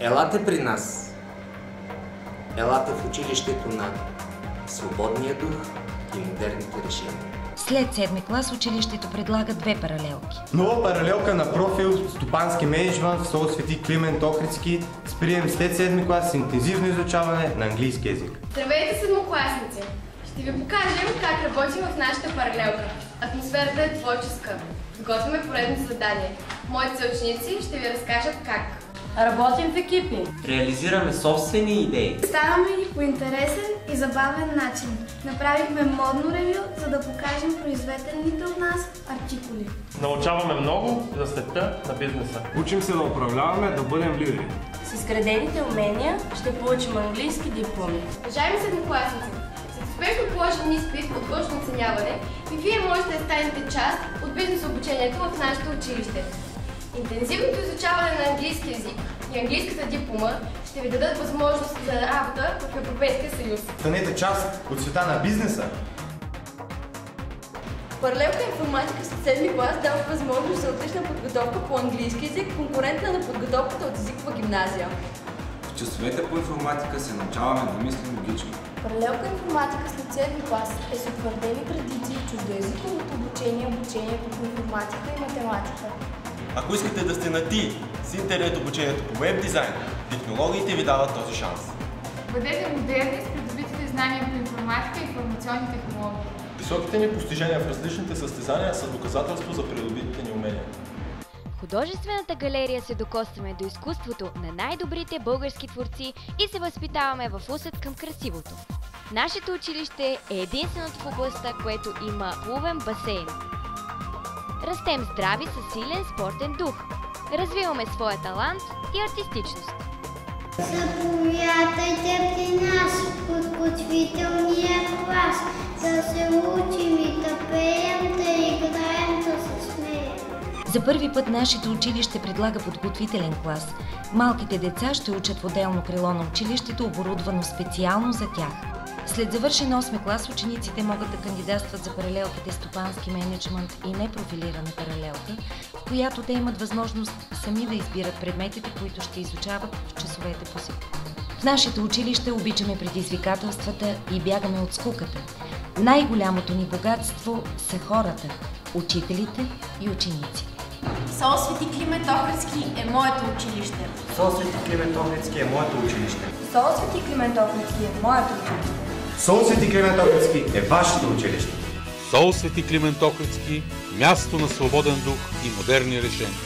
Елате при нас. Елате в училището на свободния дух и модерните решения. След 7-ми клас училището предлага 2 паралелки. Нова паралелка на профил стопански мениджмънт в СОУ Свети Климент Охридски с прием след 7-ми клас с интензивно изучаване на английски език. Здравейте, седмокласници! Ще ви покажем как работим в нашата паралелка. Атмосферата е творческа. Готвяме поредно задание. Моите съученици ще ви разкажат как. Работим в екипи. Реализираме собствени идеи. Ставаме ги по интересен и забавен начин. Направихме модно ревю, за да покажем произведените от нас артикули. Научаваме много за света на бизнеса. Учим се да управляваме, да бъдем лидери. С изградените умения ще получим английски дипломи. Уважаеми седмокласници, след успешно положен изпит от външно оценяване, и вие можете да станете част от бизнес обучението в нашето училище. Интензивното изучаване на английски език и английската диплома ще ви дадат възможност за работа в Европейския съюз. Станете част от света на бизнеса. Паралелка информатика след 7-ми клас дава възможност за отлична подготовка по английски език, конкурентна на подготовката от езикова гимназия. В часовете по информатика се научаваме да мислим логично. Паралелка информатика след 7-ми клас е с утвърдени традиции в чуждоезиковото обучението по информатика и математика. Ако искате да сте на ти с интернет обучението по веб дизайн, технологиите ви дават този шанс. Бъдете модерни с придобитите знания по информатика и информационни технологии. Високите ни постижения в различните състезания са доказателство за придобитите ни умения. В художествената галерия се докосваме до изкуството на най-добрите български творци и се възпитаваме в усет към красивото. Нашето училище е единственото в областта, което има плувен басейн. Растем здрави със силен спортен дух. Развиваме своя талант и артистичност. Заповядайте при нас в подготвителния клас, да се учим и да пеем, да играем, да се смеем. За първи път нашето училище предлага подготвителен клас. Малките деца ще учат в отделно крило на училището, оборудвано специално за тях. След завършен 8-ми клас учениците могат да кандидатстват за паралелките стопански мениджмънт и непрофилирана паралелка, в която те имат възможност сами да избират предметите, които ще изучават в часовете по ЗИП. В нашето училище обичаме предизвикателствата и бягаме от скуката. Най-голямото ни богатство са хората, учителите и учениците. СОУ Свети Климент Охридски е моето училище. СОУ Свети Климент Охридски е моето училище. СОУ Свети Климент Охридски е моето училище. СОУ Свети Климент Охридски е вашето училище. СОУ Свети Климент Охридски – място на свободен дух и модерни решения.